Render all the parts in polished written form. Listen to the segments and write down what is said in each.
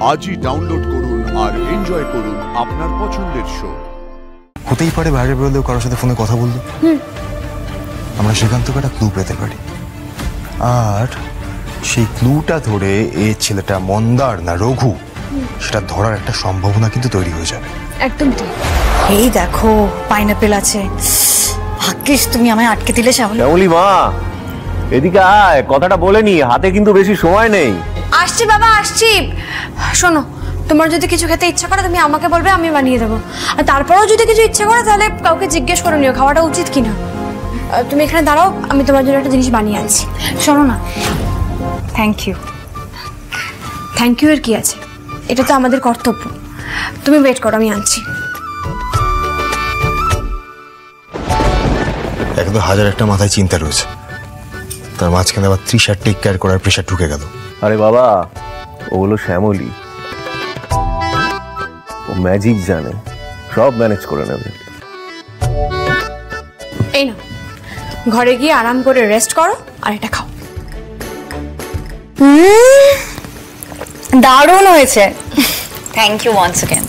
আজই ডাউনলোড করুন আর এনজয় করুন আপনার পছন্দের শো। হতেই পারে বাইরে বেরোলেও কারোর সাথে ফোনে কথা বললো, আমরা সেখান থেকে একটা ক্লু পেতে পারি। আর সেই ক্লুটা ধরে এই ছেলেটা মন্দার না রঘু সেটা ধরার একটা সম্ভাবনা কিন্তু তৈরি হয়ে যাবে। একদম ঠিক। এই দেখো পাইনাপেল আছে, ভাগ্যিস তুমি আমায় আটকে দিলে। শ্যামলী মা এদিকে আয়, কথাটা বলে নি, হাতে কিন্তু বেশি সময় নেই। আসছি বাবা আসছি। শোনো, তোমার যদি কিছু খেতে ইচ্ছা করে তুমি আমাকে বলবে, আমি বানিয়ে দেবো। আর তারপরেও যদি কিছু ইচ্ছে করে তাহলে কাউকে জিজ্ঞেস করে নিও খাওয়াটা উচিত কিনা। তুমি এখানে দাঁড়াও, আমি তোমার জন্য একটা জিনিস বানিয়ে আনছি। শোনো না, থ্যাংক ইউ। থ্যাংক ইউ এর কি আছে, এটা তো আমাদের কর্তব্য। তুমি ওয়েট করো, আমি আনছি। একদম হাজার একটা মাথায় চিন্তা রয়েছে, তার মাঝখানে আবার তৃষার টেক কেয়ার করার প্রেশার ঢুকে গেল। আরে বাবা, ওগুলো শ্যামলী, ও ম্যাজিক জানে, সব ম্যানেজ করে নেবে। এই না, ঘরে গিয়ে আরাম করে রেস্ট করো আর এটা খাও। দারুণ হয়েছে, thank you once again.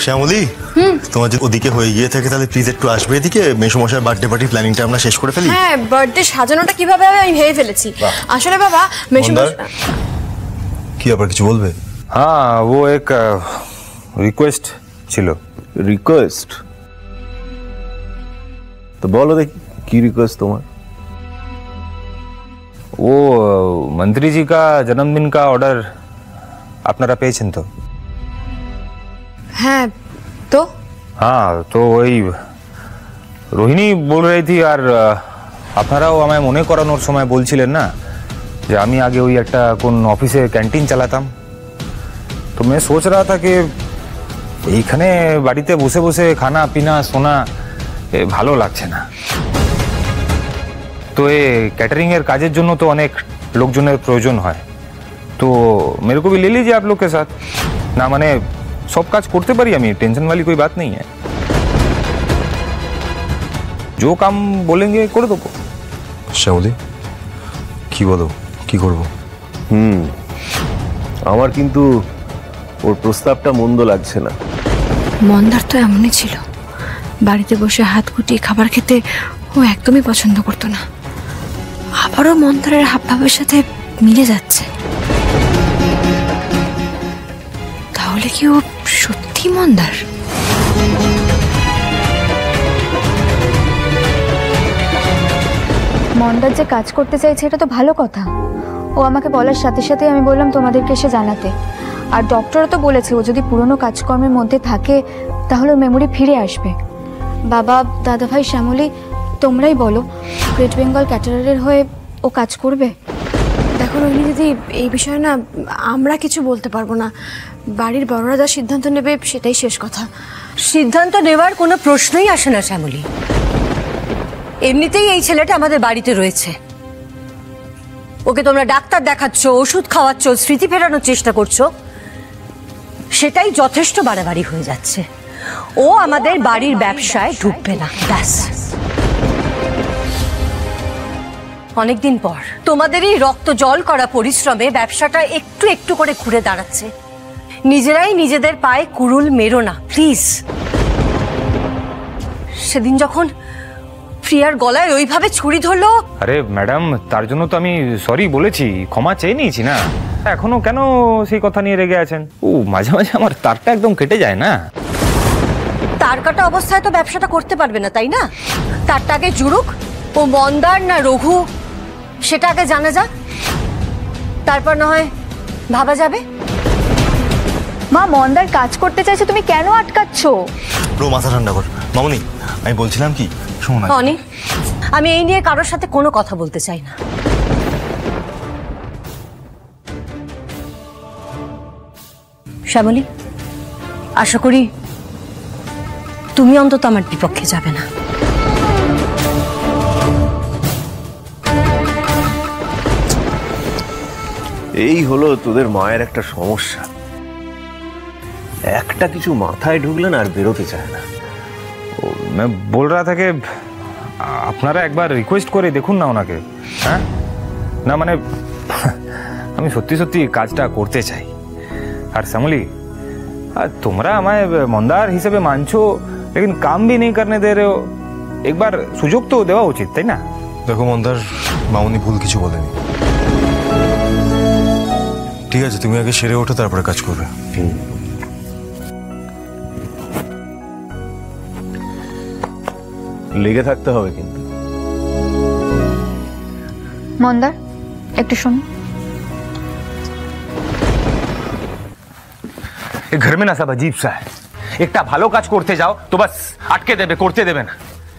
Shyamali, তোমার যদি ওদিকে হয়ে গিয়ে থাকে তাহলে প্লিজ একটু আসবে এদিকে। মেসোমশাইয়ের বার্থডে পার্টি প্ল্যানিংটা আমরা শেষ করে ফেলি। হ্যাঁ, বার্থডে সাজানোটা কিভাবে হবে আমি ভেবে ফেলেছি। আসলে বাবা মেসোমশাই কি আবার কিছু বলবে? हाँ, वो एक रिक्वेस्ट ছিল। রিকোয়েস্ট? তো বলো দেখি কি রিকোয়েস্ট তোমার। वो मंत्री जी का जन्मदिन का ऑर्डर আপনারা পেয়েছেন তো? হ্যাঁ তো हाँ, তো ওই রোহিণী বল रही थी আর আপনারাও আমায় মনে করানোর সময় বলছিলেন না যে আমি আগে ওই একটা কোন অফিসে ক্যান্টিন চালাতাম। তো मैं सोच रहा था कि এইখানে বাড়িতে বসে বসে খানা পিনা সোনা ভালো লাগছে না। তো এই ক্যাটারিং এর কাজের জন্য তো অনেক লোকজনের প্রয়োজন হয়, तो मेरे को भी ले लीजिए आप लोग के साथ। ना মানে সব কাজ করতে পারি আমি, टेंशन वाली कोई बात नहीं है, जो काम बोलेंगे कर दो। শ্যামলী কি বলো, কি করব? আমার কিন্তু ওর প্রস্তাবটা মন্দ লাগছে না। মন্দার তো এমনই ছিল, বাড়িতে বসে হাত গুটিয়ে খাবার খেতে ও একদমই পছন্দ করতো না। আবারও মন্দারের হাবভাবের সাথে মিলে যাচ্ছে। তাহলে কি ও সত্যি মন্দার? মন্দার যে কাজ করতে চাইছে এটা তো ভালো কথা। ও আমাকে বলার সাথে সাথে আমি বললাম তোমাদেরকে এসে জানাতে। আর ডক্টরও তো বলেছে ও যদি পুরনো কাজকর্মের মধ্যে থাকে তাহলে ওর মেমোরি ফিরে আসবে। বাবা, দাদাভাই, শ্যামলী, তোমরাই বলো, গ্রেট বেঙ্গল ক্যাটারারের হয়ে ও কাজ করবে? দেখো রোহিণী দিদি, এই বিষয়ে না আমরা কিছু বলতে পারবো না। বাড়ির বড়রা যা সিদ্ধান্ত নেবে সেটাই শেষ কথা। সিদ্ধান্ত নেওয়ার কোনো প্রশ্নই আসে না শ্যামলী। এমনিতেই এই ছেলেটা আমাদের বাড়িতে রয়েছে, ওকে তোমরা ডাক্তার দেখাচ্ছ, ওষুধ খাওয়াচ্ছ, স্মৃতি ফেরানোর চেষ্টা করছো, সেটাই যথেষ্ট বাড়াবাড়ি হয়ে যাচ্ছে। ও আমাদের বাড়ির ব্যবসায় ঢুকবে না, ব্যাস। অনেকদিন পর তোমাদেরই রক্ত জল করা পরিশ্রমে ব্যবসাটা একটু একটু করে ঘুরে দাঁড়াচ্ছে। নিজেরাই নিজেদের পায়ে কুড়ুল মেরো না প্লিজ। সেদিন যখন প্রিয়ার গলায় ওইভাবে ছুরি ধরলো। আরে ম্যাডাম, তার জন্য তো আমি সরি বলেছি, ক্ষমা চেয়ে নিয়েছি না। এখনো কেন সেই কথা নিয়ে রেগে আছেন? ও মাঝে মাঝে আমার তারটা একদম কেটে যায় না। তার কাটা অবস্থায় তো ব্যবসাটা করতে পারবে না, তাই না? তারটা আগে জুড়ুক, ও মন্দার না রঘু সেটা আগে জানা যাক, তারপর না হয় ভাবা যাবে। মা, মন্দার কাজ করতে চাইছে, তুমি কেন আটকাচ্ছ? পুরো মাথা ঠান্ডা কর মামনি। আমি বলছিলাম কি, শোনো না, অনি, আমি এই নিয়ে কারোর সাথে কোনো কথা বলতে চাই না। শ্যামলী, আশা করি তুমি অন্তত আমার বিপক্ষে যাবে না। এই হলো তোদের মায়ের একটা সমস্যা, একটা কিছু মাথায় ঢুকলে না আর বেরোতে চায় না। मैं बोल रहा था कि আপনারা একবার রিকোয়েস্ট করে দেখুন না ওনাকে। হ্যাঁ না মানে আমি সত্যি সত্যি কাজটা করতে চাই। আর শ্যামলি, আর তোমরা আমায় মন্দার হিসেবে মানছো, লেকিন কাম भी नहीं करने दे रहे हो। একবার সুযোগ তো দেওয়া উচিত, তাই না? দেখো মন্দার, মামনি ভুল কিছু বলেনি। ঠিক আছে, তুমি আগে সেরে ওঠো, তারপরে কাজ করবে। লেগে থাকতে হবে কিন্তু। মন্দার, একটু শোন। এই ঘর में ना सब अजीब सा है। একটা ভালো কাজ করতে যাও তো বাস আটকে দেবে, করতে দেবে না।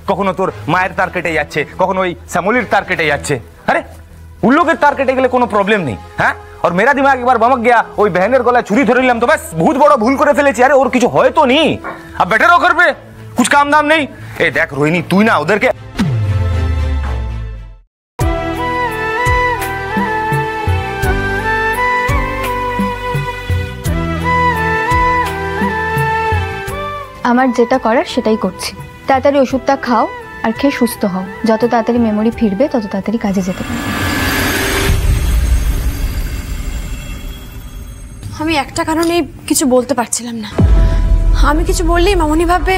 কখনো তোর মায়ের তার কেটে যাচ্ছে, কখনো ওই শ্যামলির তার কেটে যাচ্ছে। আরে उन लोगों के तार केटे गले कोनो प्रॉब्लम नहीं है। और मेरा दिमाग एक बार बमक गया, ওই बहनेर गलाয় ছুরি ধরে নিলাম তো বাস বহুত বড় ভুল করে ফেলেছি। আরে ওর কিছু হয় তো नहीं, अब बेटर हो घर पे कुछ काम दाम नहीं। ए देख रोहिणी, তুই না ওদেরকে আমার যেটা করার সেটাই করছি। তাড়াতাড়ি ওষুধটা খাও আর খেয়ে সুস্থ হও। যত তাড়াতাড়ি মেমোরি ফিরবে তত তাড়াতাড়ি কাজে যেতে পারবে। আমি একটা কারণেই কিছু বলতে পারছিলাম না। আমি কিছু বললেই মামনি ভাববে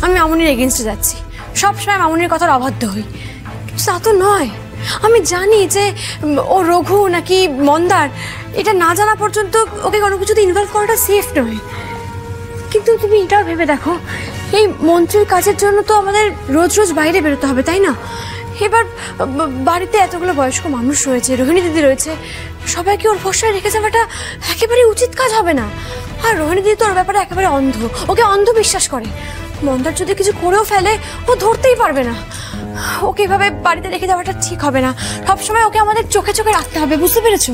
আমি মামনির এগেনস্টে যাচ্ছি, সবসময় মামনির কথার অবাধ্য হই। কিন্তু তা তো নয়। আমি জানি যে ও রঘু নাকি মন্দার, এটা না জানা পর্যন্ত ওকে কোনো কিছুতে ইনভলভ করাটা সেফ নয়। কিন্তু তুমি এটাও ভেবে দেখো, এই মন্ত্রীর কাজের জন্য তো আমাদের রোজ রোজ বাইরে বেরোতে হবে, তাই না? এবার বাড়িতে এতগুলো বয়স্ক মানুষ রয়েছে, রোহিণী দিদি রয়েছে, সবাইকে ওর ভরসায় রেখে যাওয়াটা একেবারে উচিত কাজ হবে না। আর রোহিণী দিদি তো ওর ব্যাপারে একেবারে অন্ধ, ওকে অন্ধ বিশ্বাস করে। মন্দার যদি কিছু করেও ফেলে ও ধরতেই পারবে না। ওকে এভাবে বাড়িতে রেখে যাওয়াটা ঠিক হবে না। সবসময় ওকে আমাদের চোখে চোখে রাখতে হবে, বুঝতে পেরেছো?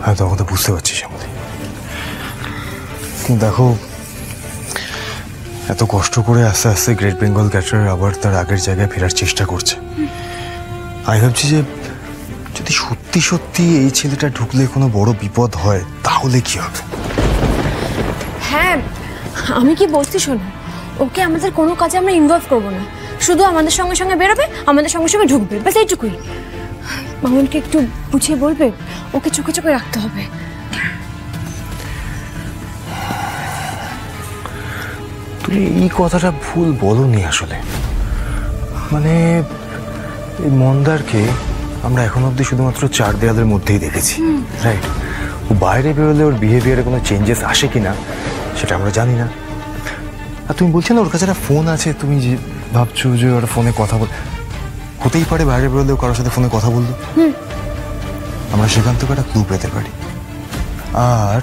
হ্যাঁ, তখন তো বুঝতে পারছি শ্যামলি। কিন্তু দেখো, এত কষ্ট করে আস্তে আস্তে গ্রেট বেঙ্গল ক্যাটার আবার তার আগের জায়গায় ফেরার চেষ্টা করছে। আমি ভাবছি যে যদি সত্যি সত্যি এই ছেলেটা ঢুকলে কোনো বড় বিপদ হয় তাহলে কি হবে? হ্যাঁ, আমি কি বলছি শোনো, ওকে আমাদের কোনো কাজে আমরা ইনভলভ করবো না, শুধু আমাদের সঙ্গে সঙ্গে বেরোবে, আমাদের সঙ্গে সঙ্গে ঢুকবে, ব্যাস এইটুকুই। মামুনকে একটু বুঝিয়ে বলবে, ওকে চোখে চোখে রাখতে হবে। তুমি এই কথাটা ভুল বলনি আসলে। মানে এই মন্দারকে আমরা এখন অবধি শুধুমাত্র 4 দেয়ালের মধ্যেই দেখেছি, রাইট? ও বাইরে বেরোলে ওর বিহেভিয়ারে কোনো চেঞ্জেস আসে কিনা সেটা আমরা জানি না। আর তুমি বলছো না ওর কাছে একটা ফোন আছে, তুমি যে ভাবছো যে ওরা ফোনে কথা বল, হতেই পারে বাইরে বেরোলেও কারোর সাথে ফোনে কথা বললো। আমরা সেখান থেকে একটা ক্লু পেতে পারি। আর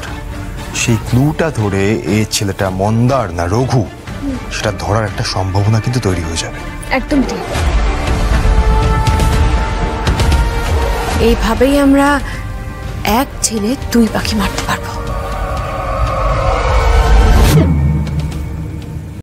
সেই ক্লুটা ধরে এই ছেলেটা মন্দার না রঘু, সেটা ধরার একটা সম্ভাবনা কিন্তু তৈরি হয়ে যাবে। একদম ঠিক। এইভাবেই আমরা এক ছেলে 2 পাখি মারতে পারবো।